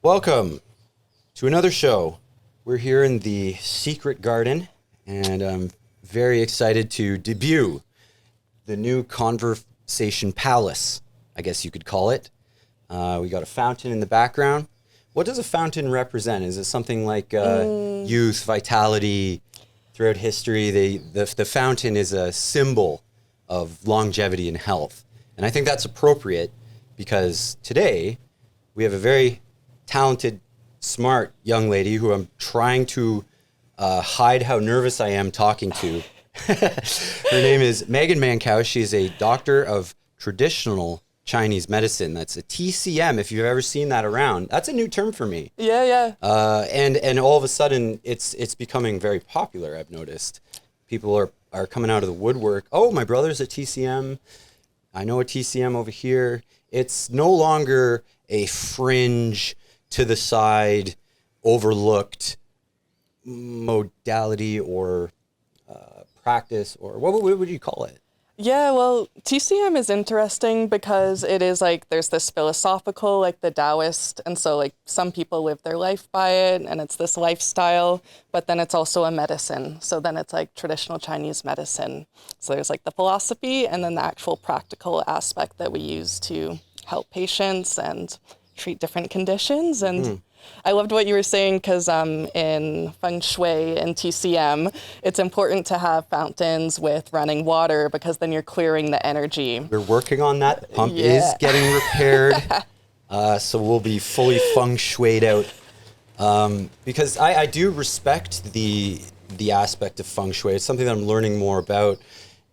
Welcome to another show. We're here in the Secret Garden, and I'm very excited to debut the new Conversation Palace, I guess you could call it. We got a fountain in the background. What does a fountain represent? Is it something like youth, vitality? Throughout history, the fountain is a symbol of longevity and health. And I think that's appropriate because today we have a very talented, smart young lady who I'm trying to hide how nervous I am talking to. Her name is Mankow. She's a doctor of traditional Chinese medicine. That's a TCM, if you've ever seen that around. That's a new term for me. Yeah. And all of a sudden, it's becoming very popular, I've noticed. People are coming out of the woodwork. Oh, my brother's a TCM. I know a TCM over here. It's no longer a fringe, to the side, overlooked modality or practice, or what would you call it? Yeah, well, TCM is interesting because it is like there's this philosophical, like the Taoist, and so like some people live their life by it, and it's this lifestyle, but then it's also a medicine. So then it's like traditional Chinese medicine. So there's like the philosophy and then the actual practical aspect that we use to help patients and treat different conditions. And I loved what you were saying because in Feng Shui and TCM, it's important to have fountains with running water because then you're clearing the energy. We're working on that. The pump is getting repaired, so we'll be fully Feng Shui'd out. Because I do respect the aspect of Feng Shui. It's something that I'm learning more about.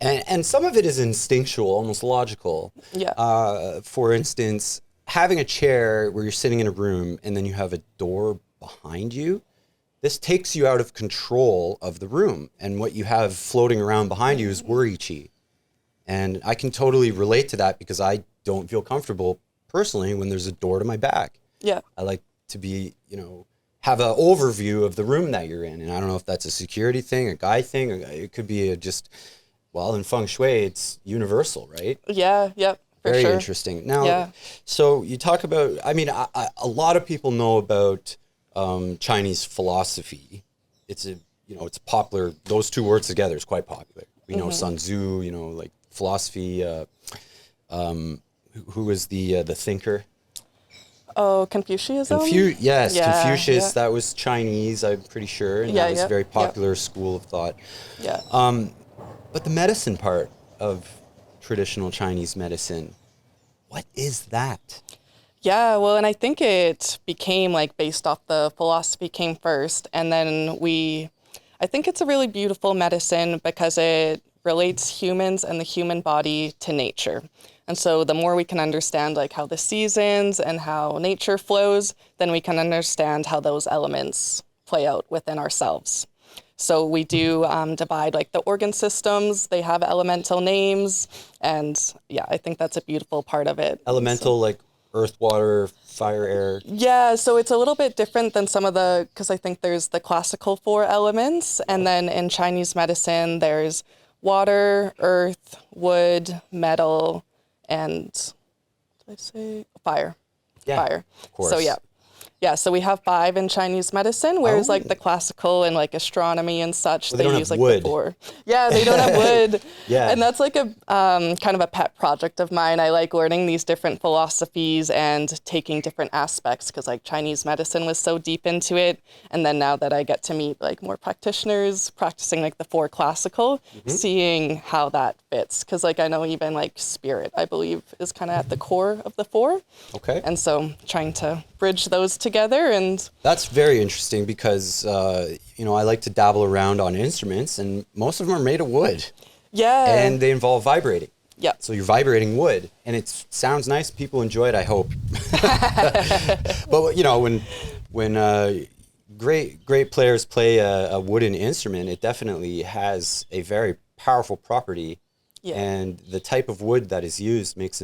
And some of it is instinctual, almost logical. Yeah. For instance, having a chair where you're sitting in a room and then you have a door behind you, this takes you out of control of the room. And what you have floating around behind you is worry chi. And I can totally relate to that because I don't feel comfortable personally when there's a door to my back. Yeah. I like to be, have an overview of the room that you're in. And I don't know if that's a security thing, a guy thing, or it could be in Feng Shui, it's universal, right? Yeah, yep. Very sure. interesting. Now, So you talk about, a lot of people know about Chinese philosophy. It's it's popular. Those two words together is quite popular. We know Sun Tzu, like philosophy. Who is the thinker? Oh, Confucianism? Yes, Yeah, Confucius. yeah. That was Chinese, I'm pretty sure. And that was a very popular school of thought. Yeah. But the medicine part of traditional Chinese medicine, what is that? Yeah, well, and I think it became like based off the philosophy came first. And then I think it's a really beautiful medicine because it relates humans and the human body to nature. And so the more we can understand like how the seasons and how nature flows, then we can understand how those elements play out within ourselves. So we do divide like the organ systems. They have elemental names. And yeah, I think that's a beautiful part of it. Elemental, like earth, water, fire, air. Yeah, so it's a little bit different than some of because I think there's the classical 4 elements. And then in Chinese medicine, there's water, earth, wood, metal, and did I say fire? Yeah, Fire. of course. So yeah, so we have 5 in Chinese medicine, whereas like the classical and like astronomy and such, they don't use have like wood. the 4. Yeah, they don't have wood. Yeah. And that's like a kind of a pet project of mine. I like learning these different philosophies and taking different aspects because like Chinese medicine was so deep into it. And then now that I get to meet like more practitioners practicing like the 4 classical, seeing how that fits. Because like I know even like spirit, I believe, is kind of at the core of the 4. Okay. And so trying to bridge those together. And that's very interesting because I like to dabble around on instruments, and most of them are made of wood. Yeah. And they involve vibrating. Yeah. So you're vibrating wood, and it sounds nice. People enjoy it, I hope. But when great players play a wooden instrument, it definitely has a very powerful property. Yeah. And the type of wood that is used makes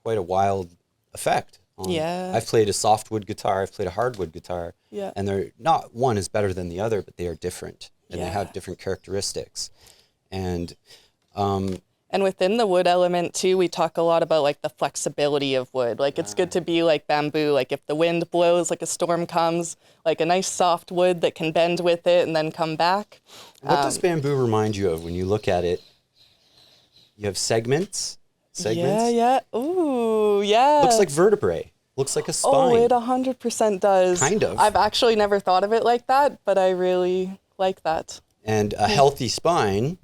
quite a wild effect. I've played a softwood guitar, I've played a hardwood guitar, and they're not one is better than the other, but they are different, and they have different characteristics. And And within the wood element too, we talk a lot about like the flexibility of wood. Like it's good to be like bamboo. Like if the wind blows, like a storm comes, like a nice soft wood that can bend with it and then come back. What does bamboo remind you of when you look at it? You have segments? Yeah, yeah. Ooh, yeah. Looks like vertebrae. Looks like a spine. Oh, it 100% does. Kind of. I've actually never thought of it like that, but I really like that. And a healthy spine,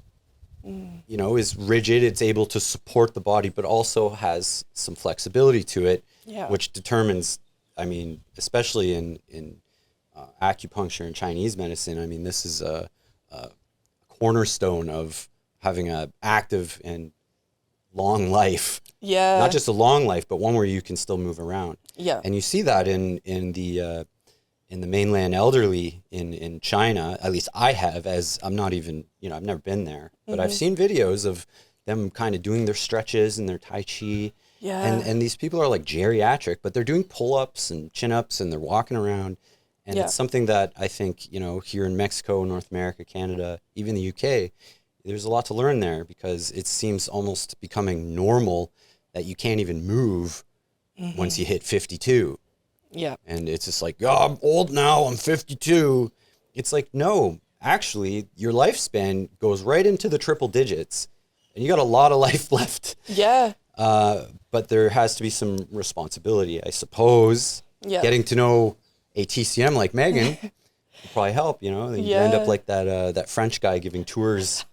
you know, is rigid. It's able to support the body, but also has some flexibility to it, Yeah. which determines, I mean, especially in acupuncture and Chinese medicine, I mean, this is a cornerstone of having an active and long life. Yeah. Not just a long life, but one where you can still move around. Yeah. And you see that in the mainland elderly in China. At least I have, as I'm not even, you know, I've never been there, but I've seen videos of them kind of doing their stretches and their Tai Chi. Yeah. And these people are like geriatric, but they're doing pull-ups and chin-ups and they're walking around. And Yeah. it's something that I think, you know, here in Mexico, North America, Canada, even the UK, there's a lot to learn there because it seems almost becoming normal that you can't even move once you hit 52. Yeah. And it's just like, oh, I'm old now, I'm 52. It's like, no, actually, your lifespan goes right into the triple digits and you got a lot of life left. Yeah. But there has to be some responsibility, I suppose. Yeah. Getting to know a TCM like Megan would probably help, you know? You end up Yeah. like that French guy giving tours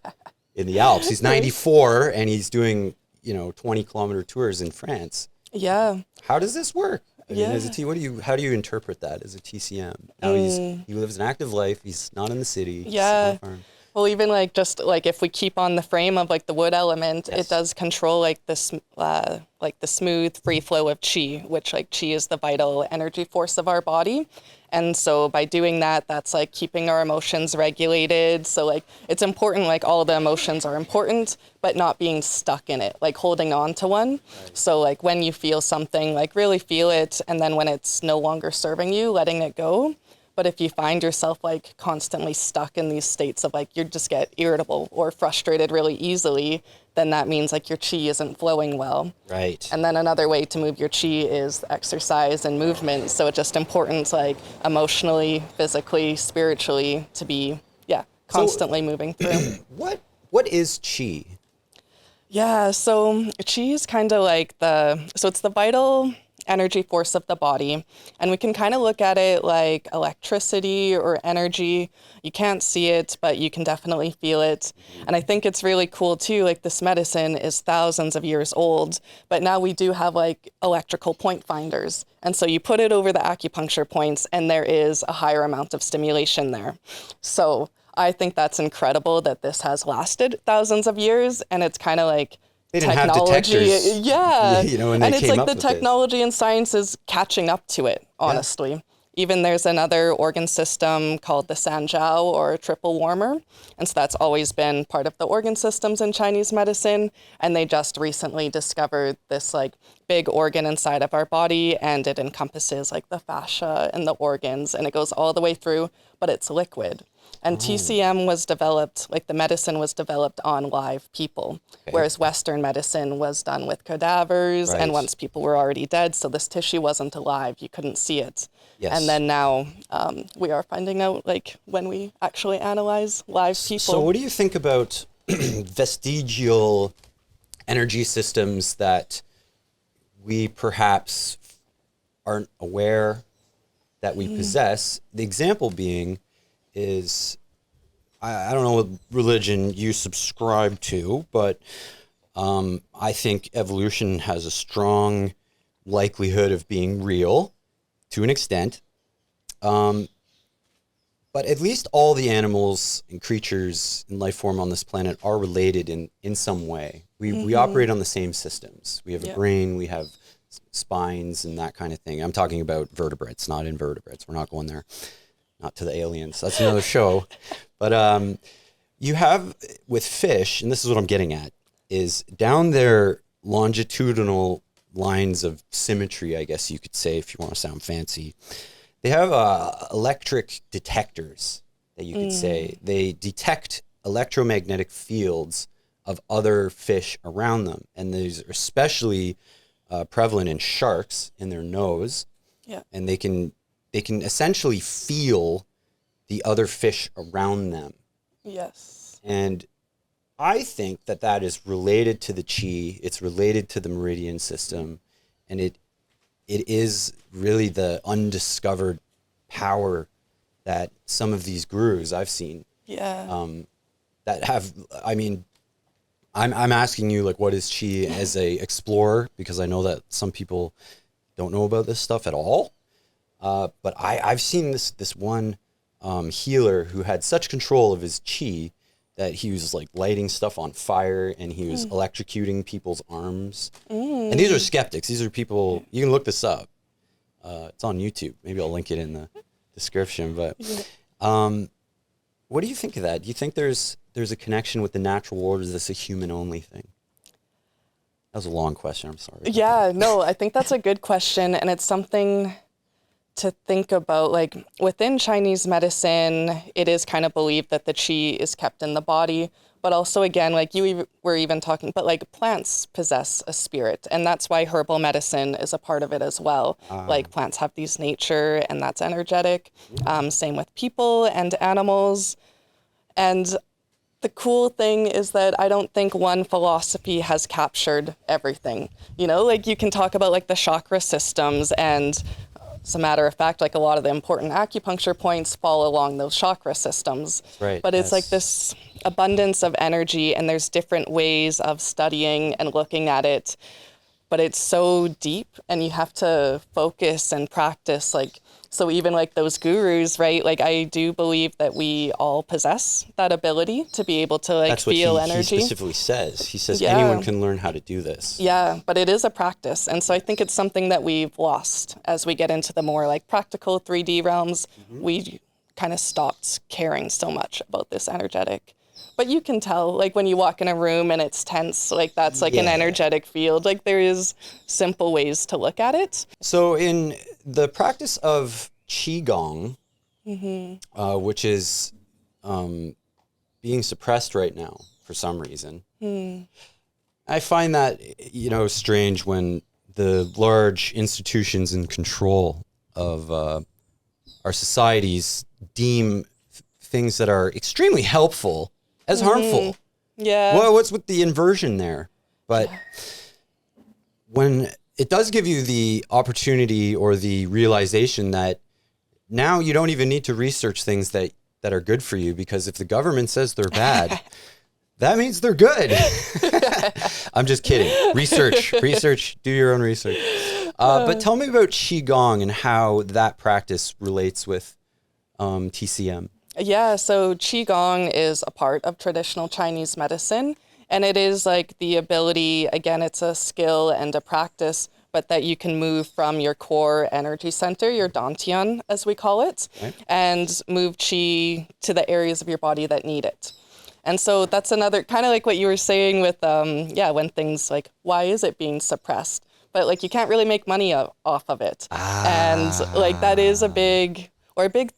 in the Alps. He's 94 and he's doing, you know, 20-kilometer tours in France. Yeah. How does this work? I mean, Yeah. as a how do you interpret that as a TCM? Now he lives an active life. He's not in the city. He's Yeah. on a farm. Well, even like just like if we keep on the frame of like the wood element, Yes. it does control like the smooth free flow of chi, which like chi is the vital energy force of our body. And so by doing that, that's like keeping our emotions regulated. So like it's important, like all the emotions are important, but not being stuck in it, like holding on to one. Right. So like when you feel something, like really feel it. And then when it's no longer serving you, letting it go. But if you find yourself like constantly stuck in these states of like you just get irritable or frustrated really easily, then that means like your chi isn't flowing well. Right. And then another way to move your chi is exercise and movement. So it's just important like emotionally, physically, spiritually to be constantly moving through. What is chi? Yeah, so chi is kind of like it's the vital energy force of the body. And we can kind of look at it like electricity or energy. You can't see it, but you can definitely feel it. And I think it's really cool too, like this medicine is thousands of years old, but now we do have like electrical point finders. And so you put it over the acupuncture points and there is a higher amount of stimulation there. So I think that's incredible that this has lasted thousands of years, and it's kind of like They didn't technology. have detectors, Yeah. you know, when they and it's came like up the with technology and science is catching up to it, honestly. Even there's another organ system called the Sanjiao or triple warmer. And so that's always been part of the organ systems in Chinese medicine. And they just recently discovered this like big organ inside of our body, and it encompasses like the fascia and the organs, and it goes all the way through, but it's liquid. And TCM was developed, like the medicine was developed on live people, whereas Western medicine was done with cadavers Right. and once people were already dead, so this tissue wasn't alive, you couldn't see it. Yes. And then now we are finding out like when we actually analyze live people. So what do you think about vestigial energy systems that we perhaps aren't aware that we possess? The example being is, I don't know what religion you subscribe to, but I think evolution has a strong likelihood of being real to an extent. But at least all the animals and creatures and life form on this planet are related in some way. We operate on the same systems. We have a brain, we have spines and that kind of thing. I'm talking about vertebrates, not invertebrates. We're not going there. Not to the aliens. That's another show. But you have with fish, and this is what I'm getting at, is down their longitudinal lines of symmetry, I guess you could say, if you want to sound fancy. They have electric detectors that you could say. They detect electromagnetic fields of other fish around them. And these are especially prevalent in sharks in their nose. Yeah. And they can essentially feel the other fish around them. Yes. And I think that is related to the chi. It's related to the meridian system, and it is really the undiscovered power that some of these gurus I've seen that have. I mean, I'm asking you, like, what is chi as a explorer, because I know that some people don't know about this stuff at all. But I've seen this one healer who had such control of his chi that he was like lighting stuff on fire, and he was electrocuting people's arms. And these are skeptics. These are people, you can look this up. It's on YouTube. Maybe I'll link it in the description. But what do you think of that? Do you think there's a connection with the natural world, or is this a human only thing? That was a long question. I'm sorry. Yeah, no, I think that's a good question. And it's something to think about. Like, within Chinese medicine, it is kind of believed that the qi is kept in the body. But also, again, like you were even talking, but like plants possess a spirit. And that's why herbal medicine is a part of it as well. Like, plants have these nature, and that's energetic. Same with people and animals. And the cool thing is that I don't think one philosophy has captured everything. You know, like you can talk about like the chakra systems, and as a matter of fact, like a lot of the important acupuncture points fall along those chakra systems. Right. But it's like this abundance of energy, and there's different ways of studying and looking at it. But it's so deep, and you have to focus and practice. Like, so even like those gurus, right? Like, I do believe that we all possess that ability to be able to like That's what feel he energy. He specifically says. He says anyone can learn how to do this. Yeah, but it is a practice. And so I think it's something that we've lost as we get into the more like practical 3D realms. We kind of stopped caring so much about this energetic. But you can tell, like when you walk in a room and it's tense, like that's like an energetic field. Like, there is simple ways to look at it. So in the practice of Qigong, which is being suppressed right now for some reason, I find that, strange when the large institutions in control of our societies deem things that are extremely helpful as harmful. Yeah. Well, what's with the inversion there? But when it does give you the opportunity or the realization that now you don't even need to research things that are good for you, because if the government says they're bad, that means they're good. I'm just kidding. Research, do your own research. But tell me about Qigong and how that practice relates with TCM. Yeah, so Qigong is a part of traditional Chinese medicine, and it is like the ability, again, it's a skill and a practice, but that you can move from your core energy center, your dantian, as we call it, and move qi to the areas of your body that need it. And so that's another, kind of like what you were saying with, when things like, why is it being suppressed? But like, you can't really make money off of it. And like, that is a big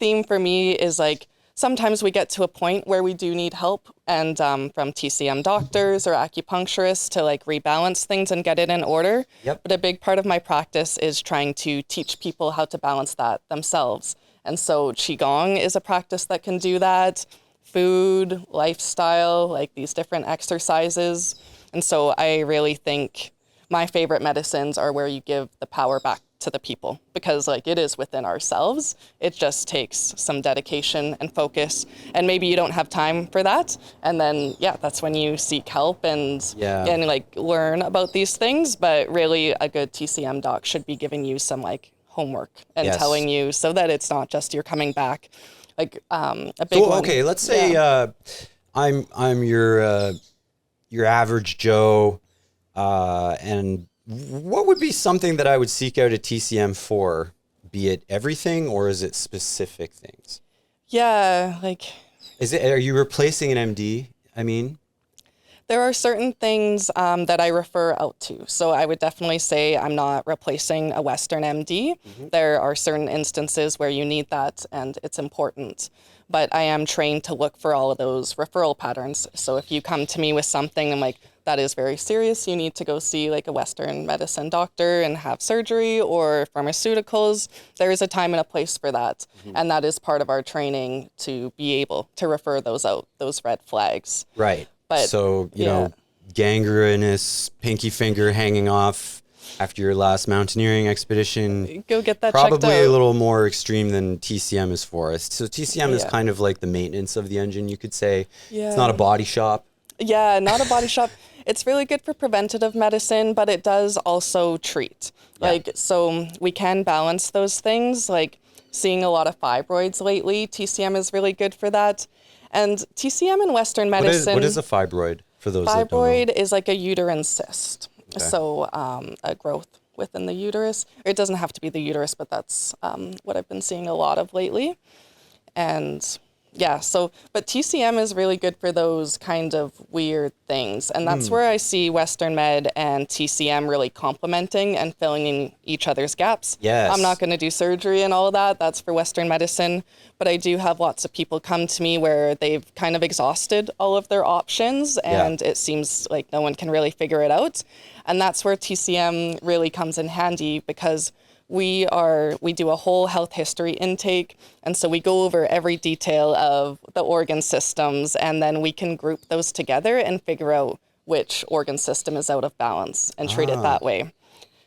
theme for me is like, sometimes we get to a point where we do need help, and from TCM doctors or acupuncturists to like rebalance things and get it in order. Yep. But a big part of my practice is trying to teach people how to balance that themselves. And so Qigong is a practice that can do that. Food, lifestyle, like these different exercises. And so I really think my favorite medicines are where you give the power back to the people, because like it is within ourselves. It just takes some dedication and focus, and maybe you don't have time for that, and then that's when you seek help and like learn about these things. But really, a good TCM doc should be giving you some like homework and telling you, so that it's not just you're coming back like a big one. Okay, let's say I'm your average Joe, and what would be something that I would seek out a TCM for? Be it everything, or is it specific things? Yeah, like... Are you replacing an MD? I mean... There are certain things that I refer out to. So I would definitely say I'm not replacing a Western MD. There are certain instances where you need that and it's important. But I am trained to look for all of those referral patterns. So if you come to me with something, I'm like, that is very serious. You need to go see like a Western medicine doctor and have surgery or pharmaceuticals. There is a time and a place for that. And that is part of our training to be able to refer those out, those red flags. Right. But So, you know, gangrenous, pinky finger hanging off after your last mountaineering expedition. Go get that checked out. Probably a little more extreme than TCM is for us. So TCM is Yeah. kind of like the maintenance of the engine, you could say. Yeah. It's not a body shop. Yeah, not a body shop. It's really good for preventative medicine, but it does also treat. Yeah. Like, so we can balance those things. Like seeing a lot of fibroids lately, TCM is really good for that. And TCM in Western medicine. What is a fibroid for those that don't know? Fibroid is like a uterine cyst. So a growth within the uterus. It doesn't have to be the uterus, but that's what I've been seeing a lot of lately. And yeah, so, but TCM is really good for those kind of weird things. And that's where I see Western Med and TCM really complementing and filling in each other's gaps. Yes. I'm not going to do surgery and all of that. That's for Western medicine. But I do have lots of people come to me where they've kind of exhausted all of their options and it seems like no one can really figure it out. And that's where TCM really comes in handy because we do a whole health history intake, and so we go over every detail of the organ systems, and then we can group those together and figure out which organ system is out of balance and treat it that way.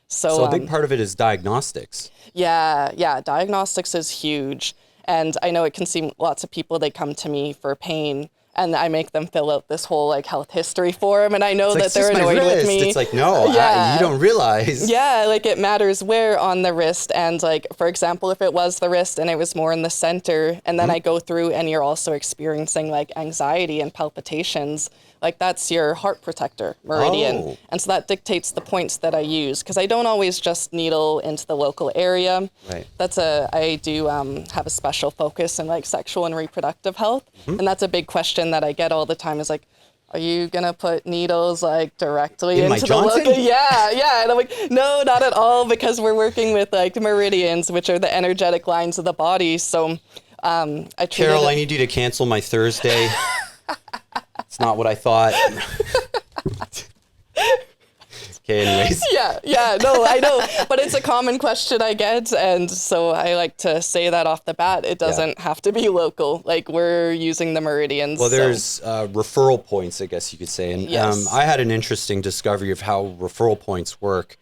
So a big part of it is diagnostics. Yeah, diagnostics is huge, and I know it can seem lots of people, they come to me for pain. And I make them fill out this whole like health history form, and I know that they're annoyed with me. It's like, no, you don't realize. Yeah, like it matters where on the wrist, and like for example, if it was the wrist and it was more in the center, and then I go through and you're also experiencing like anxiety and palpitations, like that's your heart protector meridian, and so that dictates the points that I use because I don't always just needle into the local area. Right. I do have a special focus in like sexual and reproductive health, and that's a big question that I get all the time is like, are you gonna put needles like directly In my into the Johnson? local? Yeah, and I'm like, no, not at all, because we're working with like meridians, which are the energetic lines of the body. So I treated Carol, I need you to cancel my Thursday. It's not what I thought. Okay, anyways. Yeah, no, I know, but it's a common question I get, and so I like to say that off the bat. It doesn't have to be local. Like we're using the meridians. Well, there's referral points, I guess you could say, and Yes. I had an interesting discovery of how referral points work.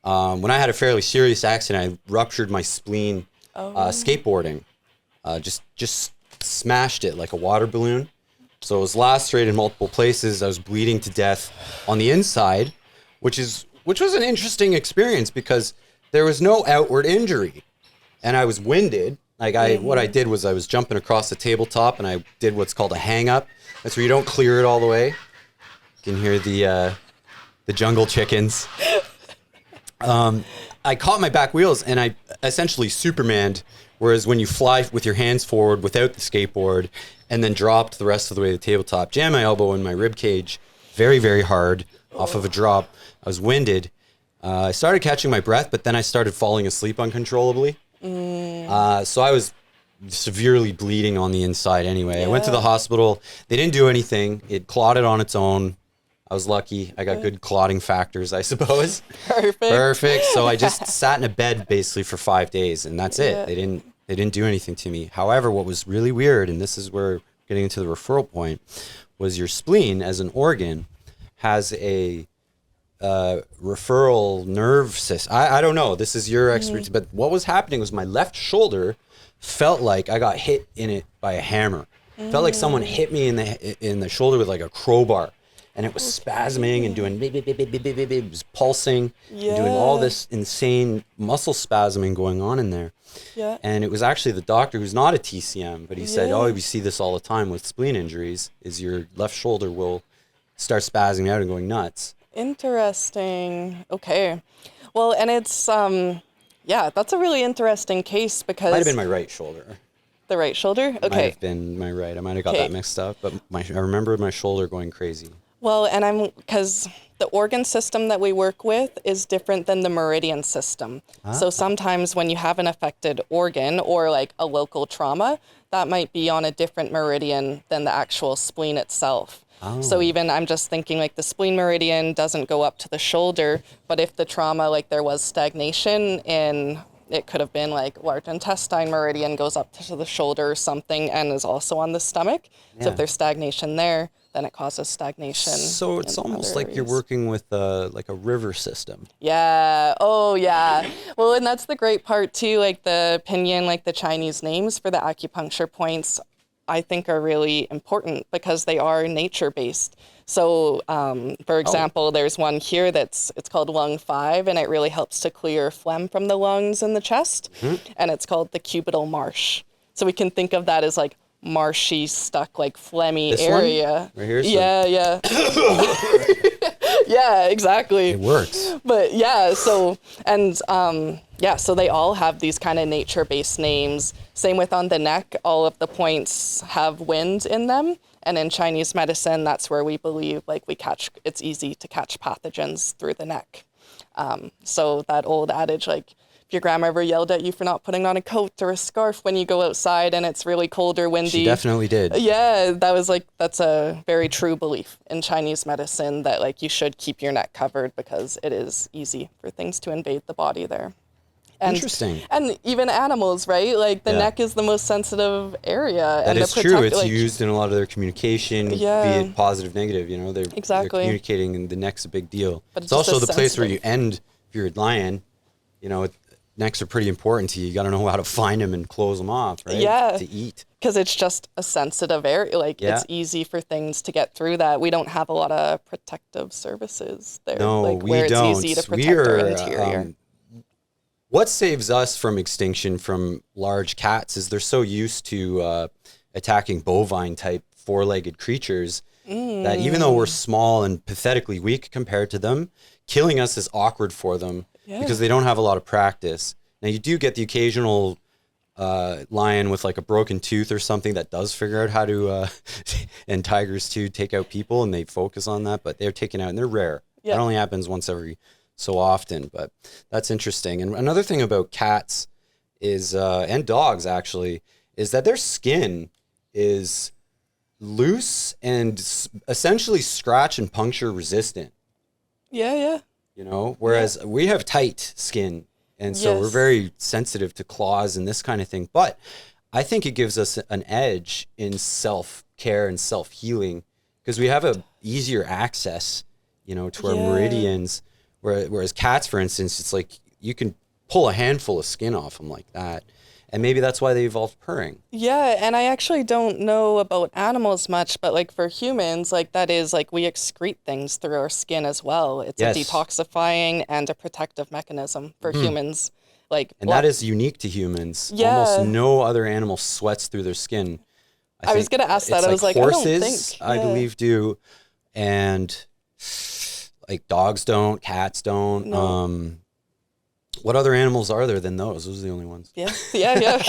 When I had a fairly serious accident, I ruptured my spleen skateboarding. Just smashed it like a water balloon. So it was lacerated in multiple places. I was bleeding to death on the inside, which was an interesting experience because there was no outward injury, and I was winded. Like what I did was I was jumping across the tabletop, and I did what's called a hang up. That's where you don't clear it all the way. You can hear the jungle chickens. I caught my back wheels, and I essentially Supermaned. Whereas when you fly with your hands forward without the skateboard and then dropped the rest of the way to the tabletop, jammed my elbow in my rib cage very, very hard off of a drop. I was winded. I started catching my breath, but then I started falling asleep uncontrollably. So I was severely bleeding on the inside anyway. I went to the hospital. They didn't do anything. It clotted on its own. I was lucky. I got good clotting factors, I suppose. Perfect. So I just sat in a bed basically for 5 days, and that's it. They didn't do anything to me. However, what was really weird, and this is where getting into the referral point, was your spleen as an organ has a referral nerve system. I don't know. This is your expertise, but what was happening was my left shoulder felt like I got hit in it by a hammer. Felt like someone hit me in the shoulder with like a crowbar. And it was spasming and doing beep, beep, beep, beep, beep, beep, beep, beep. It was pulsing and doing all this insane muscle spasming going on in there. Yeah. And it was actually the doctor who's not a TCM, but he said, oh, we see this all the time with spleen injuries, is your left shoulder will start spazzing out and going nuts. Interesting. Okay. Well, and it's, that's a really interesting case because... Might have been my right shoulder. The right shoulder? Okay. Might have been my right. I might have got that mixed up, but I remember my shoulder going crazy. Well, and because the organ system that we work with is different than the meridian system. So sometimes when you have an affected organ or like a local trauma, that might be on a different meridian than the actual spleen itself. So even I'm just thinking like the spleen meridian doesn't go up to the shoulder, but if the trauma, like there was stagnation in, it could have been like large intestine meridian goes up to the shoulder or something and is also on the stomach. So if there's stagnation there, then it causes stagnation. So it's almost like you're working with like a river system. Yeah. Oh, yeah. Well, and that's the great part too. Like the pinyin, like the Chinese names for the acupuncture points, I think are really important because they are nature based. So, for example, there's one here it's called Lung 5, and it really helps to clear phlegm from the lungs and the chest, and it's called the cubital marsh. So we can think of that as like marshy, stuck, like phlegmy This area. one? Right here? Yeah. Yeah, exactly. It works. But yeah, so so they all have these kind of nature-based names. Same with on the neck, all of the points have wind in them. And in Chinese medicine, that's where we believe like it's easy to catch pathogens through the neck. So that old adage, like if your grandma ever yelled at you for not putting on a coat or a scarf when you go outside and it's really cold or windy. She definitely did. Yeah, that's a very true belief in Chinese medicine that like you should keep your neck covered because it is easy for things to invade the body there. And, Interesting. And even animals, right? Like the neck is the most sensitive area. That and is true. It's used in a lot of their communication, be it positive, negative. You know, they're communicating, and the neck's a big deal. But it's also the place where you end if you're a lion. You know, necks are pretty important to you. You got to know how to find them and close them off, right? Yeah. To eat. Because it's just a sensitive area. Like it's easy for things to get through that. We don't have a lot of protective services there. No, like, we where don't. It's easy to protect our interior. What saves us from extinction from large cats is they're so used to attacking bovine type four-legged creatures that even though we're small and pathetically weak compared to them, killing us is awkward for them because they don't have a lot of practice. Now you do get the occasional lion with like a broken tooth or something that does figure out how to, and tigers too, take out people, and they focus on that, but they're taken out and they're rare. That only happens once every so often, but that's interesting. And another thing about cats is, and dogs actually, is that their skin is loose and essentially scratch and puncture resistant. Yeah. You know, whereas we have tight skin, and so we're very sensitive to claws and this kind of thing. But I think it gives us an edge in self-care and self-healing because we have a easier access, you know, to our meridians. Whereas cats, for instance, it's like you can pull a handful of skin off them like that. And maybe that's why they evolved purring. Yeah, and I actually don't know about animals much, but like for humans, like that is like we excrete things through our skin as well. It's a detoxifying and a protective mechanism for humans. And that is unique to humans. Almost no other animal sweats through their skin. I was going to ask that. I was like, horses, I believe, do. And like dogs don't, cats don't. No. What other animals are there than those? Those are the only ones. Yeah.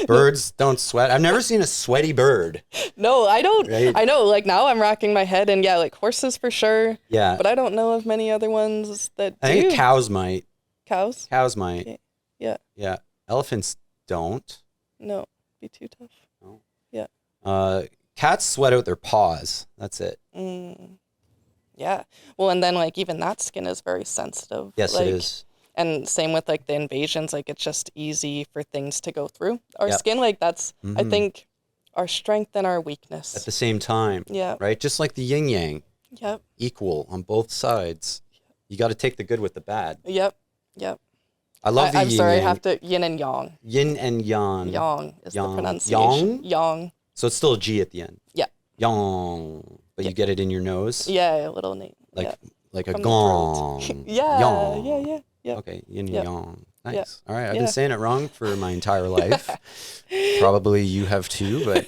Birds don't sweat. I've never seen a sweaty bird. No, I don't. Right? I know, like now I'm racking my head and like horses for sure. Yeah. But I don't know of many other ones that I think cows might. Cows? Cows might. Yeah. Yeah. Elephants don't. No, be too tough. No. Yeah. Cats sweat out their paws. That's it. Yeah. Well, and then like even that skin is very sensitive. Yes, it is. And same with like the invasions, like it's just easy for things to go through our skin. Like that's, I think, our strength and our weakness. At the same time. Yeah. Right? Just like the yin yang. Yep. Equal on both sides. You got to take the good with the bad. Yep. I love the yin I'm sorry, I have to, yin and yang. Yin and yang. Yang is the pronunciation. Yang? So it's still a G at the end. Yeah. Yang. But you get it in your nose? Yeah, a little neat. Like a gong. Yeah. Okay, yin and yang. Nice. All right, I've been saying it wrong for my entire life. Probably you have too, but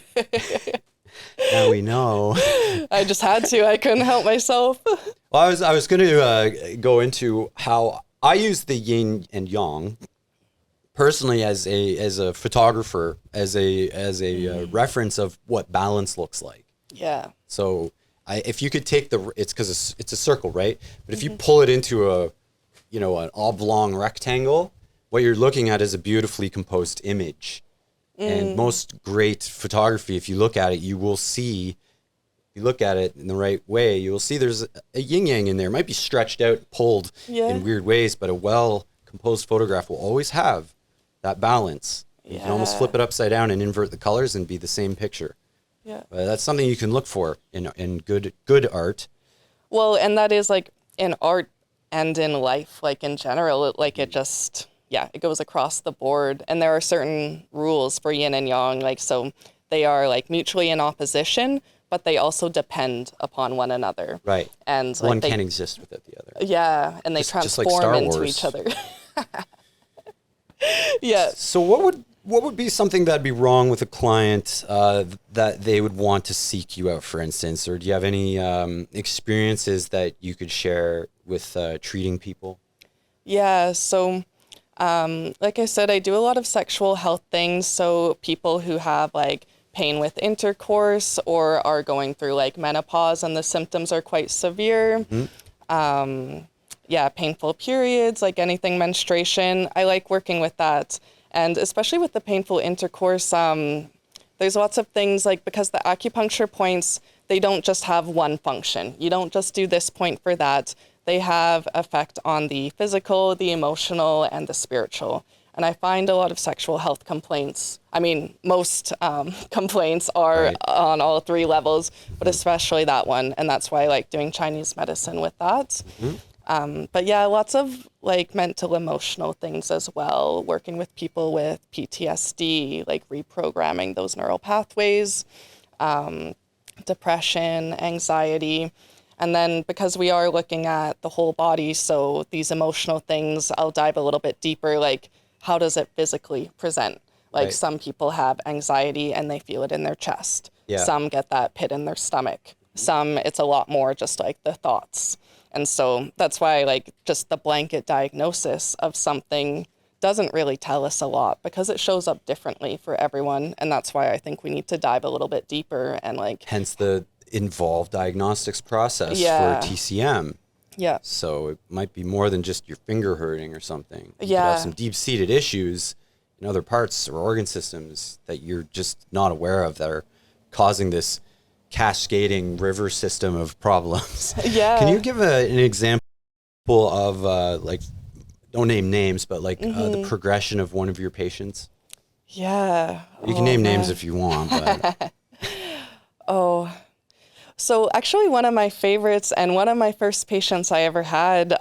now we know. I just had to. I couldn't help myself. Well, I was going to go into how I use the yin and yang personally as a photographer, as a reference of what balance looks like. Yeah. So if you could take it's because it's a circle, right? But if you pull it into an oblong rectangle, what you're looking at is a beautifully composed image. And most great photography, if you look at it, you will see, if you look at it in the right way, you will see there's a yin yang in there. It might be stretched out, pulled in weird ways, but a well-composed photograph will always have that balance. You can almost flip it upside down and invert the colors and be the same picture. Yeah. That's something you can look for in good art. Well, and that is like in art and in life, like in general, it just, it goes across the board. And there are certain rules for yin and yang, like, so they are like mutually in opposition, but they also depend upon one another. Right. And like one can't exist without the other. Yeah. And they transform like Star into Wars. each other. Yeah. So what would be something that'd be wrong with a client that they would want to seek you out, for instance? Or do you have any experiences that you could share with treating people? Yeah, so like I said, I do a lot of sexual health things. So people who have like pain with intercourse or are going through like menopause and the symptoms are quite severe. Painful periods, like anything menstruation. I like working with that. And especially with the painful intercourse, there's lots of things like, because the acupuncture points, they don't just have one function. You don't just do this point for that. They have effect on the physical, the emotional, and the spiritual. And I find a lot of sexual health complaints, most complaints are on all three levels, but especially that one. And that's why I like doing Chinese medicine with that. But yeah, lots of like mental, emotional things as well, working with people with PTSD, like reprogramming those neural pathways, depression, anxiety. And then because we are looking at the whole body, so these emotional things, I'll dive a little bit deeper, like how does it physically present? Like some people have anxiety and they feel it in their chest. Yeah. Some get that pit in their stomach. Some, it's a lot more just like the thoughts. And so that's why like just the blanket diagnosis of something doesn't really tell us a lot because it shows up differently for everyone. And that's why I think we need to dive a little bit deeper and like... Hence the involved diagnostics process for TCM. Yeah. So it might be more than just your finger hurting or something. You could Yeah. have some deep-seated issues in other parts or organ systems that you're just not aware of that are causing this cascading river system of problems. Yeah. Can you give an example of like, don't name names, but like the progression of one of your patients? Yeah. You can name names if you want, but... So actually one of my favorites and one of my first patients I ever had,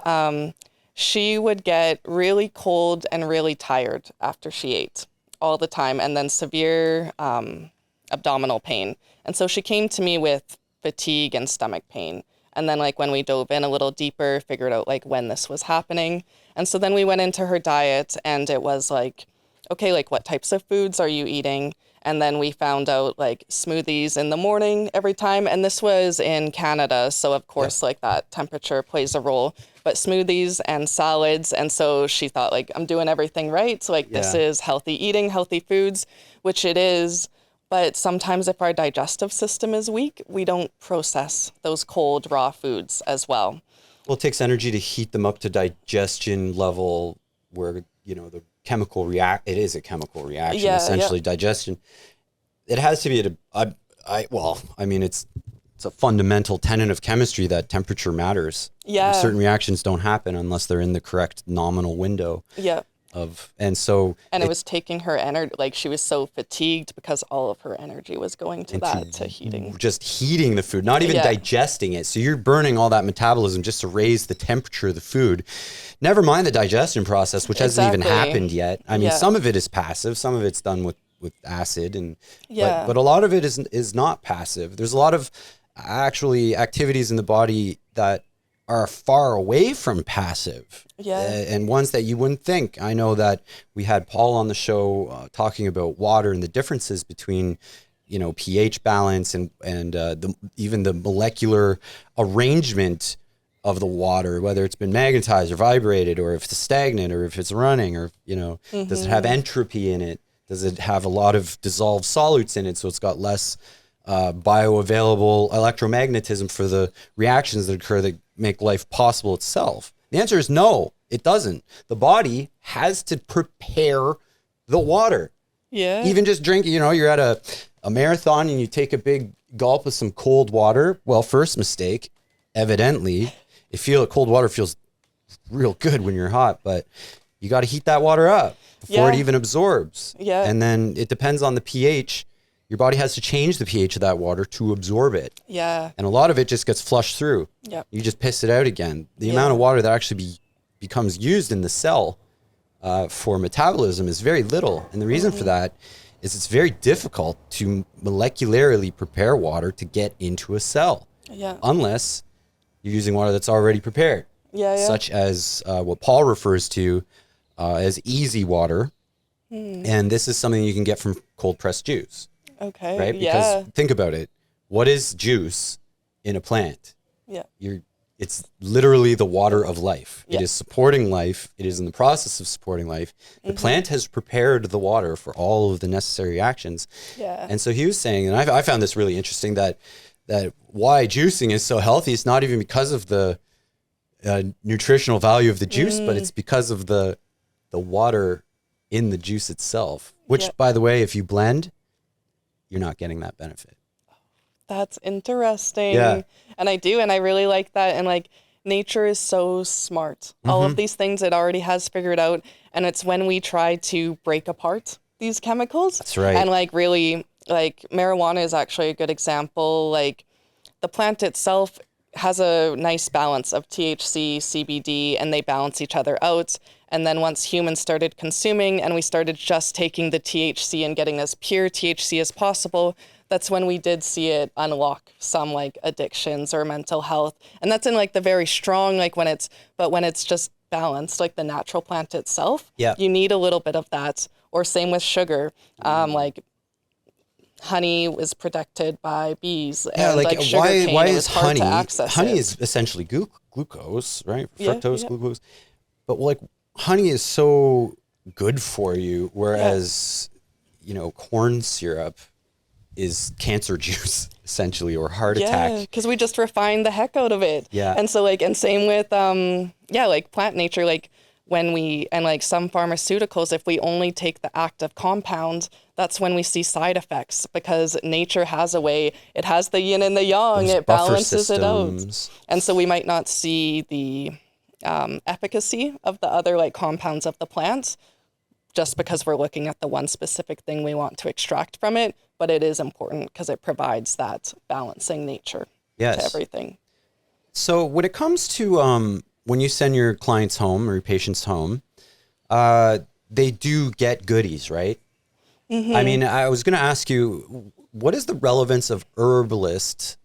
she would get really cold and really tired after she ate all the time, and then severe abdominal pain. And so she came to me with fatigue and stomach pain. And then like when we dove in a little deeper, figured out like when this was happening. And so then we went into her diet and it was like, okay, like what types of foods are you eating? And then we found out like smoothies in the morning every time. And this was in Canada. So of course, like that temperature plays a role, but smoothies and salads. And so she thought like, I'm doing everything right. So like this is healthy eating, healthy foods, which it is. But sometimes if our digestive system is weak, we don't process those cold, raw foods as well. Well, it takes energy to heat them up to digestion level where, you know, the chemical it is a chemical reaction, essentially digestion. It has to be it's a fundamental tenet of chemistry that temperature matters. Yeah. Certain reactions don't happen unless they're in the correct nominal window. Yeah. And it was taking her energy, like she was so fatigued because all of her energy was going to heating. Just heating the food, not even digesting it. So you're burning all that metabolism just to raise the temperature of the food. Never mind the digestion process, which hasn't even happened yet. I mean, some of it is passive, some of it's done with acid, but a lot of it is not passive. There's a lot of actually activities in the body that are far away from passive, and ones that you wouldn't think. I know that we had Paul on the show talking about water and the differences between, you know, pH balance and even the molecular arrangement of the water, whether it's been magnetized or vibrated, or if it's stagnant, or if it's running, or, you know, does it have entropy in it? Does it have a lot of dissolved solutes in it, so it's got less bioavailable electromagnetism for the reactions that occur that make life possible itself? The answer is no, it doesn't. The body has to prepare the water. Yeah. Even just drinking, you're at a marathon and you take a big gulp of some cold water. Well, first mistake, evidently, cold water feels real good when you're hot, but you got to heat that water up before it even absorbs. Yeah. And then it depends on the pH. Your body has to change the pH of that water to absorb it. Yeah. And a lot of it just gets flushed through. Yeah. You just piss it out again. The amount of water that actually becomes used in the cell for metabolism is very little. And the reason for that is it's very difficult to molecularly prepare water to get into a cell. Yeah. Unless you're using water that's already prepared. Such as what Paul refers to as easy water. And this is something you can get from cold pressed juice. Okay. Right? Because think about it. What is juice in a plant? Yeah. It's literally the water of life. Yeah. It is supporting life. It is in the process of supporting life. The plant has prepared the water for all of the necessary actions. Yeah. And so he was saying, and I found this really interesting, that why juicing is so healthy. It's not even because of the nutritional value of the juice, but it's because of the water in the juice itself, which, by the way, if you blend, you're not getting that benefit. That's interesting. Yeah. And I really like that. And like, nature is so smart. All of these things it already has figured out. And it's when we try to break apart these chemicals. That's right. And like, really, like, marijuana is actually a good example. Like, the plant itself has a nice balance of THC, CBD, and they balance each other out. And then once humans started consuming and we started just taking the THC and getting as pure THC as possible, that's when we did see it unlock some like addictions or mental health. And that's in like the very strong, like when it's just balanced, like the natural plant itself, you need a little bit of that. Or same with sugar, like honey is protected by bees. Yeah, and like sugar cane, why it is was hard honey? to access Honey it. is essentially glucose, right? Yeah, Fructose, yeah. glucose. But like honey is so good for you, whereas corn syrup is cancer juice essentially, or heart attack. Because we just refine the heck out of it. Yeah. And so and same with like plant nature, like when like some pharmaceuticals, if we only take the active compound, that's when we see side effects, because nature has a way, it has the yin and the yang, Those it buffer balances it out. systems. And so we might not see the efficacy of the other like compounds of the plants just because we're looking at the one specific thing we want to extract from it, but it is important because it provides that balancing nature to everything. So when it comes to when you send your clients home or your patients home, they do get goodies, right? I mean, I was going to ask you, what is the relevance of herbalist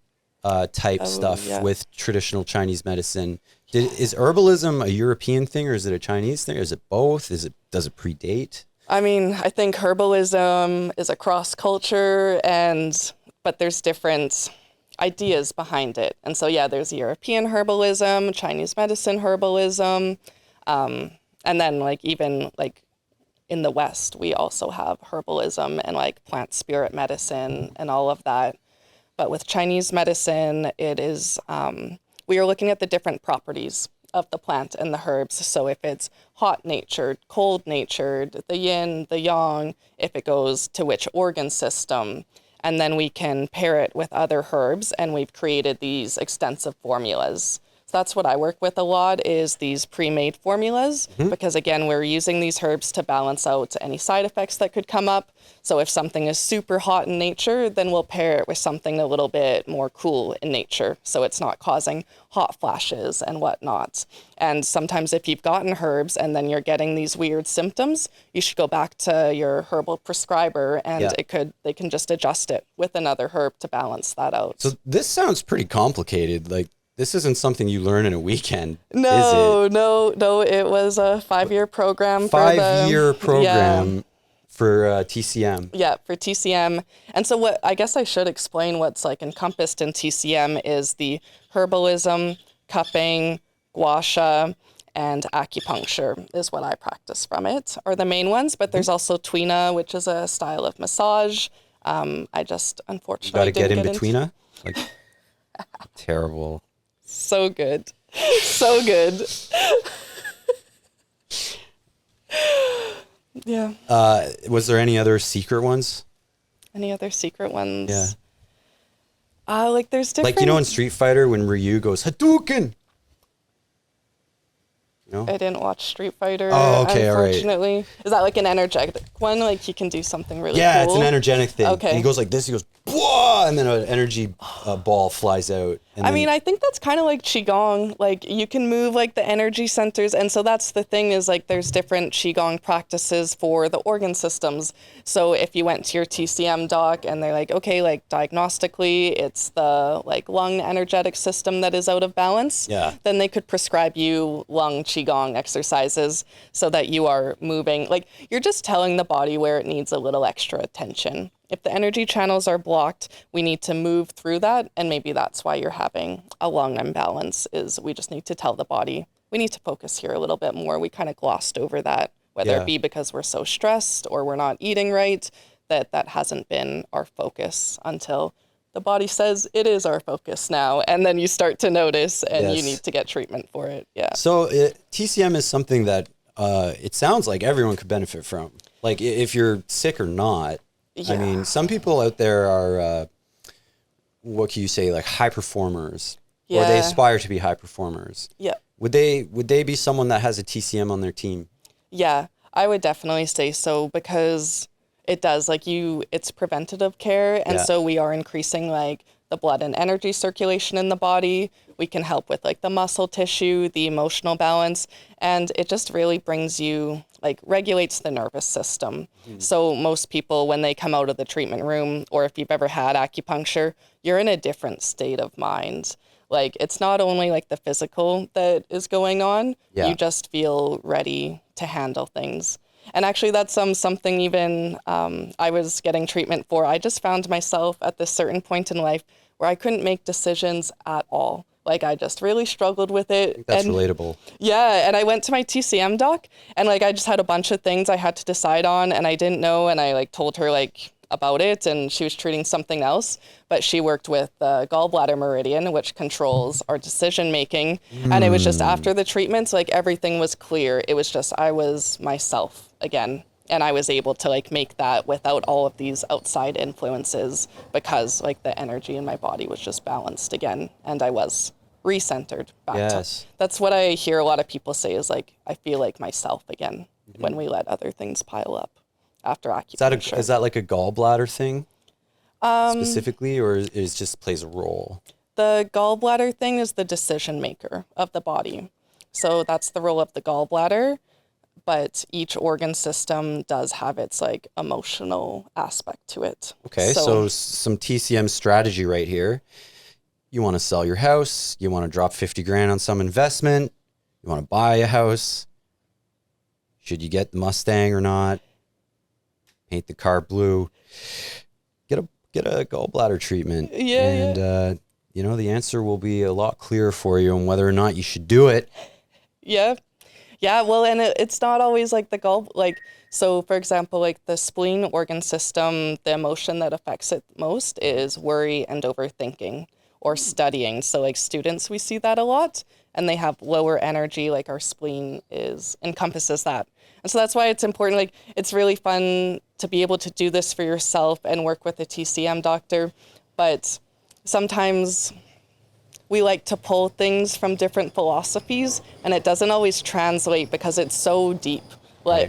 type stuff with traditional Chinese medicine? Is herbalism a European thing, or is it a Chinese thing? Or is it both? Does it predate? I mean, I think herbalism is a cross culture, but there's different ideas behind it. And so, there's European herbalism, Chinese medicine herbalism, and then even in the West, we also have herbalism and like plant spirit medicine and all of that. But with Chinese medicine, it is, we are looking at the different properties of the plant and the herbs. So if it's hot natured, cold natured, the yin, the yang, if it goes to which organ system, and then we can pair it with other herbs, and we've created these extensive formulas. So that's what I work with a lot, is these pre-made formulas, because again, we're using these herbs to balance out any side effects that could come up. So if something is super hot in nature, then we'll pair it with something a little bit more cool in nature, so it's not causing hot flashes and whatnot. And sometimes if you've gotten herbs and then you're getting these weird symptoms, you should go back to your herbal prescriber, and they can just adjust it with another herb to balance that out. So this sounds pretty complicated. Like, this isn't something you learn in a weekend, No, is it? No. It was a 5-year program. 5-year program for TCM. Yeah, for TCM. And so what I guess I should explain what's like encompassed in TCM is the herbalism, cupping, gua sha, and acupuncture is what I practice from it, are the main ones. But there's also tuina, which is a style of massage. I just You unfortunately got to get didn't in get between into. her. Like, terrible. So good, so good. Yeah. Was there any other secret ones? Any other secret Yeah. ones? Like there's Like, you know, in different. Street Fighter when Ryu goes Hadouken? No? I didn't watch Street Fighter, Oh, okay, all right. unfortunately. Is that like an energetic one? Like he can do something really Yeah, cool? it's an energetic thing. Okay. And he goes like this, he goes, "Bwah!" And then an energy ball flies out. And I then, mean, I think that's kind of like Qigong. Like you can move like the energy centers. And so that's the thing is like there's different Qigong practices for the organ systems. So if you went to your TCM doc and they're like, okay, like diagnostically, it's the like lung energetic system that is out of balance. Yeah. Then they could prescribe you lung Qigong exercises so that you are moving. Like you're just telling the body where it needs a little extra attention. If the energy channels are blocked, we need to move through that, and maybe that's why you're having a lung imbalance, is we just need to tell the body, we need to focus here a little bit more. We kind of glossed over that, whether Yeah. it be because we're so stressed or we're not eating right, that hasn't been our focus until the body says it is our focus now, and then you start to notice and you Yes. need to get treatment for it. Yeah. So TCM is something that it sounds like everyone could benefit from. Like if you're sick or not. I Yeah. mean, some people out there are, what can you say, like high performers, or they Yeah. aspire to be high performers. Yeah. Would they be someone that has a TCM on their team? Yeah, I would definitely say so because it does it's preventative care. And Yeah. so we are increasing like the blood and energy circulation in the body. We can help with like the muscle tissue, the emotional balance, and it just really brings you like regulates the nervous system. So most people, when they come out of the treatment room, or if you've ever had acupuncture, you're in a different state of mind. Like it's not only like the physical that is going on, Yeah. you just feel ready to handle things. And actually that's something even I was getting treatment for. I just found myself at this certain point in life where I couldn't make decisions at all. Like I just really struggled with it. That's And relatable. yeah, and I went to my TCM doc and like I just had a bunch of things I had to decide on and I didn't know, and I like told her like about it, and she was treating something else, but she worked with the gallbladder meridian, which controls our decision making. And it was just after the treatments, like everything was clear. It was just I was myself again. And I was able to like make that without all of these outside influences because like the energy in my body was just balanced again, and I was recentered back Yes. to. That's what I hear a lot of people say is like I feel like myself again when we let other things pile up after acupuncture. Is that like a gallbladder thing specifically, or is just plays a role? The gallbladder thing is the decision maker of the body. So that's the role of the gallbladder, but each organ system does have its like emotional aspect to it. Okay, so some TCM strategy right here. You want to sell your house, you want to drop 50 grand on some investment, you want to buy a house. Should you get the Mustang or not? Paint the car blue. Get a gallbladder treatment. Yeah, And you know, the answer will be a lot clearer for you on whether or not you should do it. Yeah. Yeah, well, and it's not always like the gall, like, so for example, like the spleen organ system, the emotion that affects it most is worry and overthinking or studying. So like students, we see that a lot, and they have lower energy, like our spleen encompasses that. And so that's why it's important, like it's really fun to be able to do this for yourself and work with a TCM doctor, but sometimes we like to pull things from different philosophies, and it doesn't always translate because it's so deep. Right.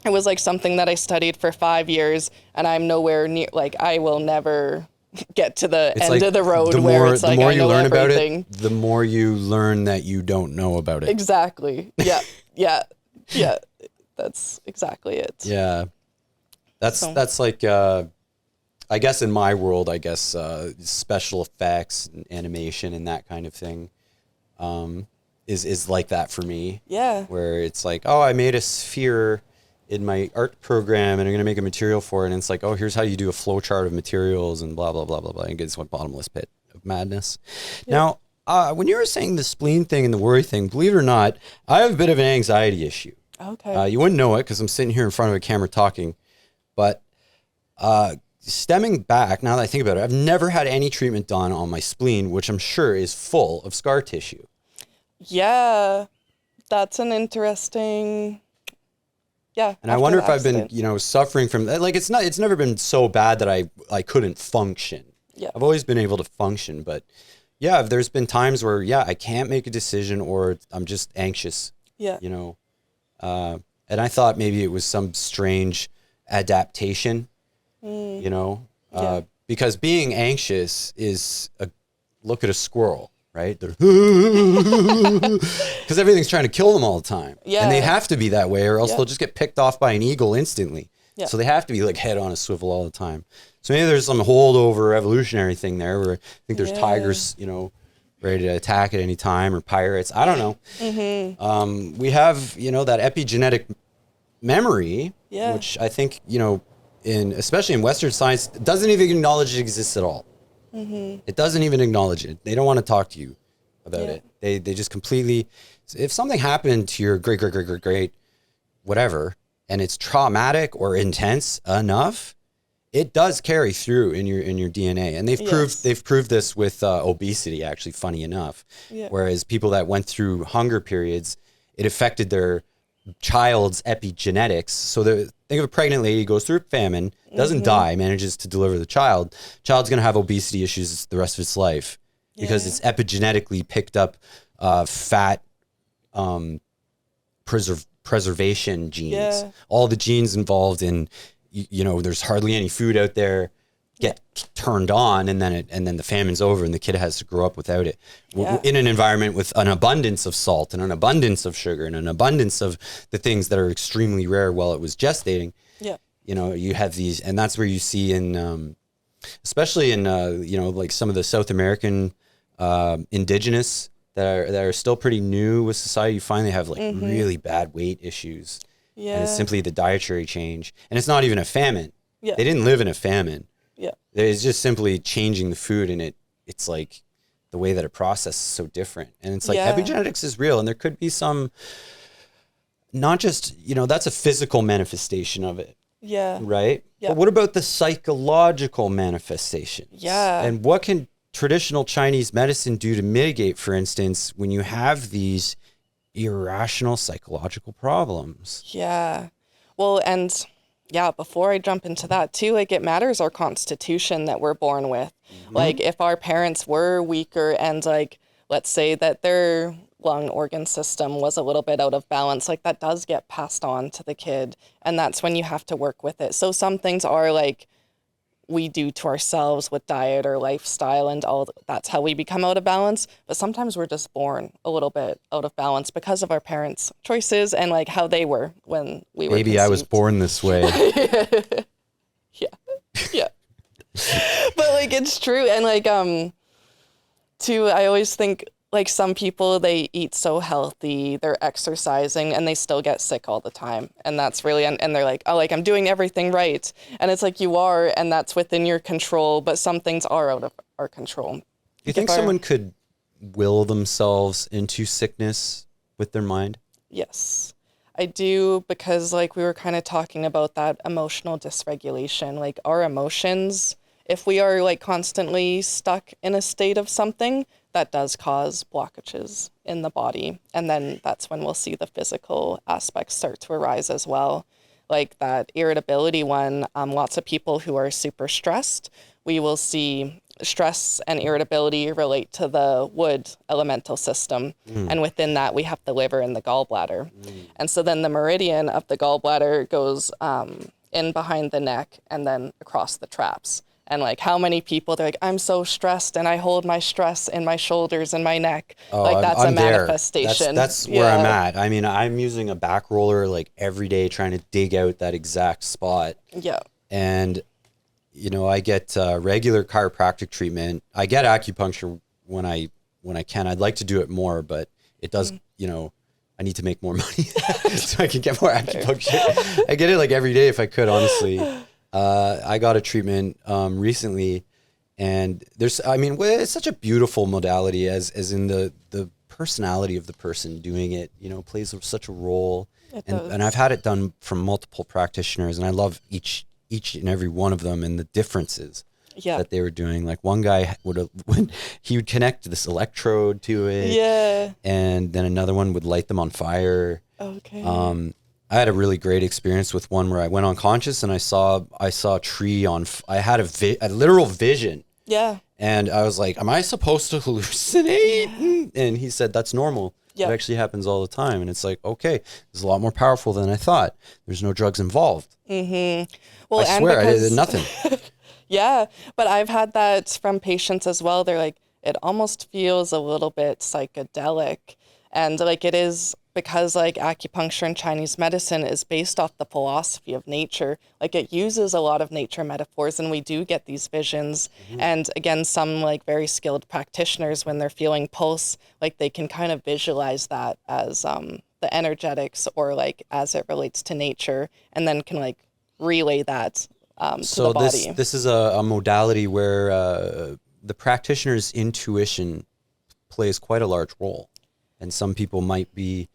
It was like something that I studied for 5 years, and I'm nowhere near, like I will never get to the end of the road where it's like I know everything. About it, the more you learn that you don't know about it. Exactly. Yeah. Yeah. That's exactly it. Yeah. That's like I guess in my world, special effects and animation and that kind of thing is like that for me. Yeah. Where it's like, oh, I made a sphere in my art program and I'm going to make a material for it. And it's like, oh, here's how you do a flow chart of materials and blah, blah, blah, blah, blah. And it gets one bottomless pit of madness. Yeah. Now, when you were saying the spleen thing and the worry thing, believe it or not, I have a bit of an anxiety issue. Okay. You wouldn't know it because I'm sitting here in front of a camera talking, but stemming back, now that I think about it, I've never had any treatment done on my spleen, which I'm sure is full of scar tissue. Yeah, that's an interesting. Yeah. And I wonder if I've been, suffering from that. Like, it's never been so bad that I couldn't function. Yeah. I've always been able to function, but yeah, there's been times where, I can't make a decision or I'm just anxious. Yeah. And I thought maybe it was some strange adaptation, because being anxious is look at a squirrel, right? Because everything's trying to kill them all the time. Yeah. And they have to be that way or else they'll just get picked off by an eagle instantly. Yeah. So they have to be like head on a swivel all the time. So maybe there's some holdover evolutionary thing there where I think there's tigers, ready to attack at any time, or pirates. I don't know. Mm-hmm. We have, that epigenetic memory, which I think, especially in Western science, doesn't even acknowledge it exists at all. Mm-hmm. It doesn't even acknowledge it. They don't want to talk to you about it. They just completely, if something happened to your great, whatever, and it's traumatic or intense enough, it does carry through in your DNA. And they've proved this with obesity, actually, funny enough. Yeah. Whereas people that went through hunger periods, it affected their child's epigenetics. So think of a pregnant lady who goes through famine, doesn't die, manages to deliver the child. Child's going to have obesity issues the rest of its life because it's epigenetically picked up fat preservation genes. Yeah. All the genes involved in, there's hardly any food out there get turned on, and then the famine's over and the kid has to grow up without it in an environment with an abundance of salt and an abundance of sugar and an abundance of the things that are extremely rare while it was gestating. Yeah. You have these, and that's where you see in, especially in, like some of the South American indigenous that are still pretty new with society, you find they have like really bad weight issues. Yeah. And it's simply the dietary change. And it's not even a famine. Yeah. They didn't live in a famine. Yeah. It's just simply changing the food, and it's like the way that it processes is so different. And it's like epigenetics is real, and there could be some, not just, that's a physical manifestation of it. Yeah. Right? Yeah. But what about the psychological manifestations? Yeah. And what can traditional Chinese medicine do to mitigate, for instance, when you have these irrational psychological problems? Yeah. Well, and before I jump into that too, like, it matters our constitution that we're born with. Mm-hmm. Like, if our parents were weaker and, like, let's say that their lung organ system was a little bit out of balance, like, that does get passed on to the kid. And that's when you have to work with it. So some things are like we do to ourselves with diet or lifestyle and all that's how we become out of balance. But sometimes we're just born a little bit out of balance because of our parents' choices and like how they were when we were conceived. I was born this way. Yeah. But like, it's true. And like, I always think, like, some people, they eat so healthy, they're exercising, and they still get sick all the time. And that's really, and they're like, oh, like, I'm doing everything right. And it's like, you are, and that's within your control, but some things are out of our control. Do you think someone could will themselves into sickness with their mind? Yes, I do, because like we were kind of talking about that emotional dysregulation, like our emotions, if we are like constantly stuck in a state of something, that does cause blockages in the body. And then that's when we'll see the physical aspects start to arise as well. Like that irritability one, lots of people who are super stressed, we will see stress and irritability relate to the wood elemental system. And within that, we have the liver and the gallbladder. And so then the meridian of the gallbladder goes in behind the neck and then across the traps. And like how many people, they're like, I'm so stressed and I hold my stress in my shoulders and my neck. Oh, like that's I'm a manifestation. That's where I'm at. I mean, I'm using a back roller like every day trying to dig out that exact spot. Yeah. And, you know, I get regular chiropractic treatment. I get acupuncture when I can. I'd like to do it more, but it does, you know, I need to make more money so I can get more acupuncture. I get it like every day if I could, honestly. I got a treatment recently, and it's such a beautiful modality as in the personality of the person doing it, you know, plays such a role. And I've had it done from multiple practitioners, and I love each each and every one of them and the differences Yeah. that they were doing. Like one guy when he would connect this electrode to it, Yeah. and then another one would light them on fire. Okay. I had a really great experience with one where I went unconscious and I saw a tree I had a literal vision. Yeah. And I was like, am I supposed to hallucinate? And he said, that's normal. Yeah. It actually happens all the time. And it's like, okay, it's a lot more powerful than I thought. There's no drugs involved. Well, I and swear, I because, did nothing. yeah, but I've had that from patients as well. They're like, it almost feels a little bit psychedelic. And like it is because like acupuncture and Chinese medicine is based off the philosophy of nature. Like it uses a lot of nature metaphors and we do get these visions. And again, some like very skilled practitioners, when they're feeling pulse, like they can kind of visualize that as the energetics or like as it relates to nature, and then can like relay that to the body. This is a modality where the practitioner's intuition plays quite a large role. And some people might be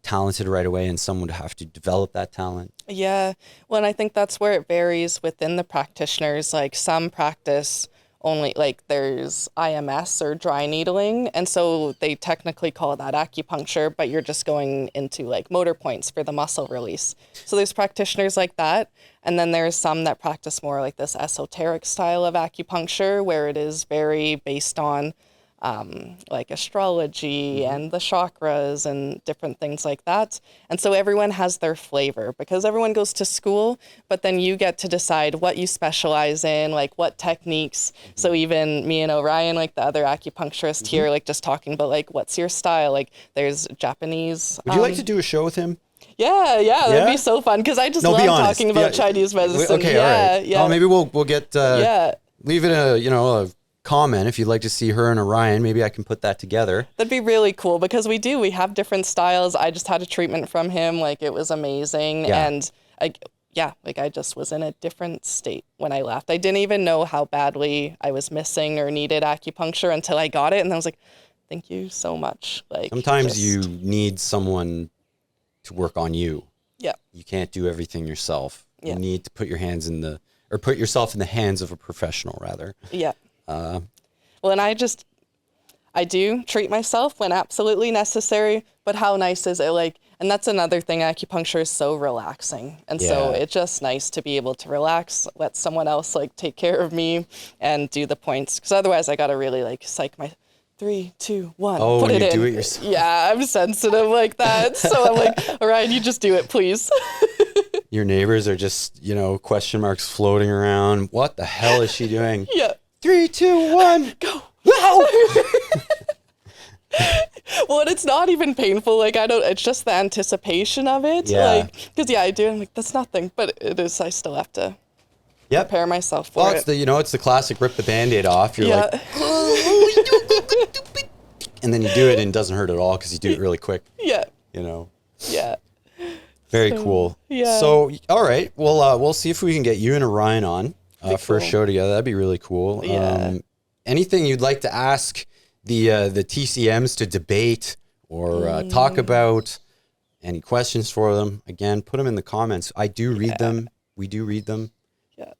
talented right away, and some would have to develop that talent. Yeah. Well, and I think that's where it varies within the practitioners. Like some practice only, like there's IMS or dry needling. And so they technically call that acupuncture, but you're just going into like motor points for the muscle release. So there's practitioners like that. And then there's some that practice more like this esoteric style of acupuncture, where it is very based on like astrology and the chakras and different things like that. And so everyone has their flavor because everyone goes to school, but then you get to decide what you specialize in, like what techniques. So even me and Orion, like the other acupuncturist here, like just talking about like, what's your style? Like there's Japanese. Would you like to do a show with him? Yeah, that'd be so fun because I just love talking about Chinese medicine. Okay, all right. Yeah. Well, maybe we'll get leave it a comment if you'd like to see her and Orion. Maybe I can put that together. That'd be really cool because we have different styles. I just had a treatment from him, like it was amazing. Yeah. And I just was in a different state when I left. I didn't even know how badly I was missing or needed acupuncture until I got it, and I was like, thank you so much. Like sometimes you need someone to work on you. Yeah. You can't do everything yourself. Yeah. You need to put yourself in the hands of a professional rather. Yeah. Well, and I do treat myself when absolutely necessary, but how nice is it? Like, and that's another thing, acupuncture is so relaxing. And so it's just nice to be able to relax, let someone else like take care of me and do the points. Because otherwise I got to really like psych my 3, 2, 1, Oh, put it in. do it yourself. Yeah, I'm sensitive like that. So I'm like, all right, you just do it, please. Your neighbors are just, question marks floating around. What the hell is she doing? Yeah. 3, 2, 1, go. Wow! Well, and it's not even painful. Like, it's just the anticipation of it. Yeah. Like, because, I do. I'm like, that's nothing. But it is, I still have to prepare myself for well, it. it's the classic rip the Band-Aid off. You're Yeah. like, and then you do it and it doesn't hurt at all because you do it really quick. Yeah. Yeah. Very cool. yeah. So, all right. We'll see if we can get you and Orion on for a show together. That'd be really cool. Yeah. Anything you'd like to ask the TCMs to debate or talk about? Any questions for them? Again, put them in the comments. I do read them. We do read them. Yeah.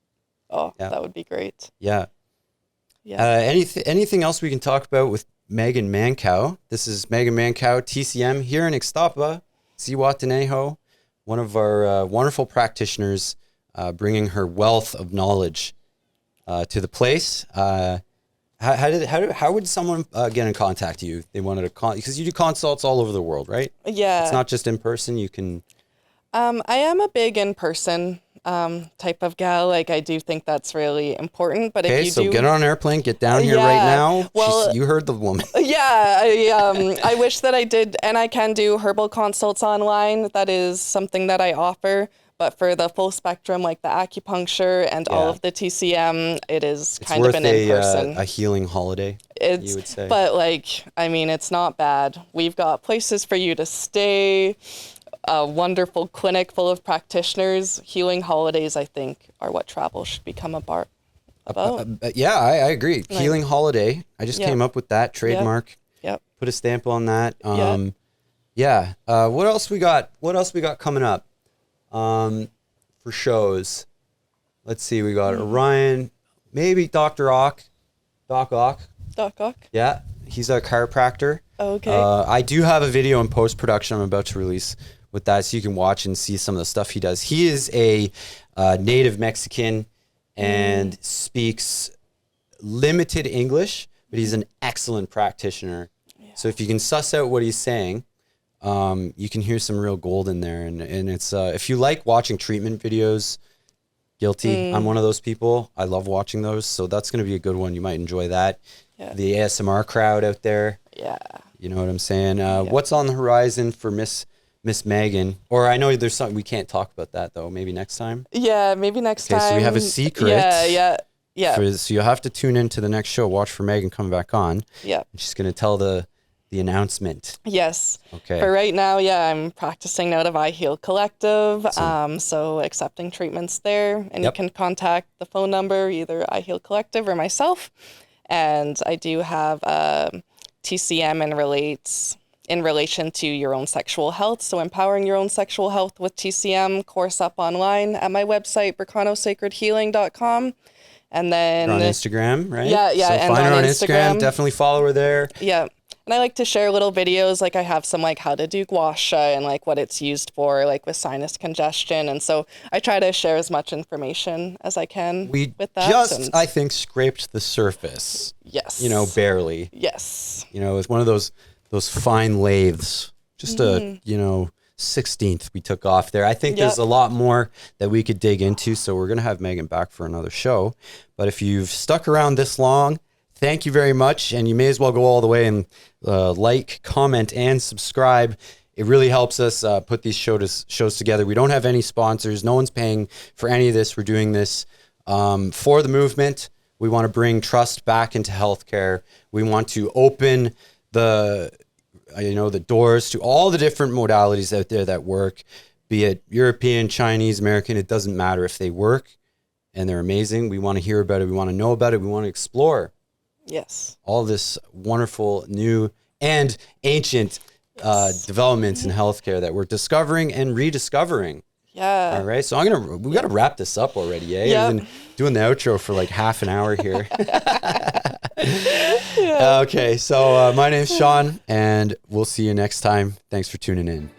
Oh, that would be great. Yeah. Yeah. Anything else we can talk about with Megan Mankow? This is Megan Mankow TCM here in Ixtapa, Zihuatanejo, one of our wonderful practitioners, bringing her wealth of knowledge to the place. How would someone get in contact with you? They wanted to because you do consults all over the world, right? Yeah. It's not just in person. You can. I am a big in person type of gal. Like, I do think that's really important. But if you so get on an airplane, get down here right now. Well, you heard the woman. Yeah, I wish that I did, and I can do herbal consults online. That is something that I offer. But for the full spectrum, like the acupuncture and all of the TCM, it's kind of an in-person. A healing holiday, you would say. But it's not bad. We've got places for you to stay, a wonderful clinic full of practitioners. Healing holidays, I think, are what travel should become about. Yeah, I agree. Healing holiday. I just came up with that trademark. Yep. Put a stamp on that. Yeah. What else we got? What else we got coming up? For shows. Let's see. We got Orion, maybe Dr. Ock, Doc Ock. Doc Ock. Yeah, he's a chiropractor. Okay. I do have a video in post-production I'm about to release with that, so you can watch and see some of the stuff he does. He is a native Mexican and speaks limited English, but he's an excellent practitioner. Yeah. So if you can suss out what he's saying, you can hear some real gold in there. And it's if you like watching treatment videos, guilty. I'm one of those people. I love watching those, so that's going to be a good one. You might enjoy that. Yeah. The ASMR crowd out there. Yeah. You know what I'm saying? What's on the horizon for Miss Megan? Or I know there's something we can't talk about that though. Maybe next time. Yeah, maybe next time. So we have a secret. Yeah. So you'll have to tune into the next show. Watch for Megan coming back on. Yeah. And she's gonna tell the announcement. Yes. Okay. For right now, I'm practicing out of I Heal Collective. So accepting treatments there, and you can contact the phone number, either I Heal Collective or myself. And I do have TCM in relation to your own sexual health. So empowering your own sexual health with TCM course up online at my website, BricanoSacredHealing.com. And then you're on Instagram, right? Yeah. So and find her on Instagram. Definitely follow her there. Yeah. And I like to share little videos, like I have some like how to do gua sha and like what it's used for, like with sinus congestion. And so I try to share as much information as I can with that. I think, scraped the surface. Yes. Barely. Yes. It's one of those fine lathes, just a 16th we took off there. I think there's a lot more that we could dig into. So we're going to have Megan back for another show. But if you've stuck around this long, thank you very much. And you may as well go all the way and like, comment, and subscribe. It really helps us put these shows together. We don't have any sponsors. No one's paying for any of this. We're doing this for the movement. We want to bring trust back into healthcare. We want to open the doors to all the different modalities out there that work, be it European, Chinese, American. It doesn't matter if they work and they're amazing. We want to hear about it. We want to know about it. We want to explore. Yes. All this wonderful, new, and ancient developments in healthcare that we're discovering and rediscovering. Yeah. All right. So we got to wrap this up already, eh? Yep. I've been doing the outro for like half an hour here. Okay. So my name's Sean, and we'll see you next time. Thanks for tuning in.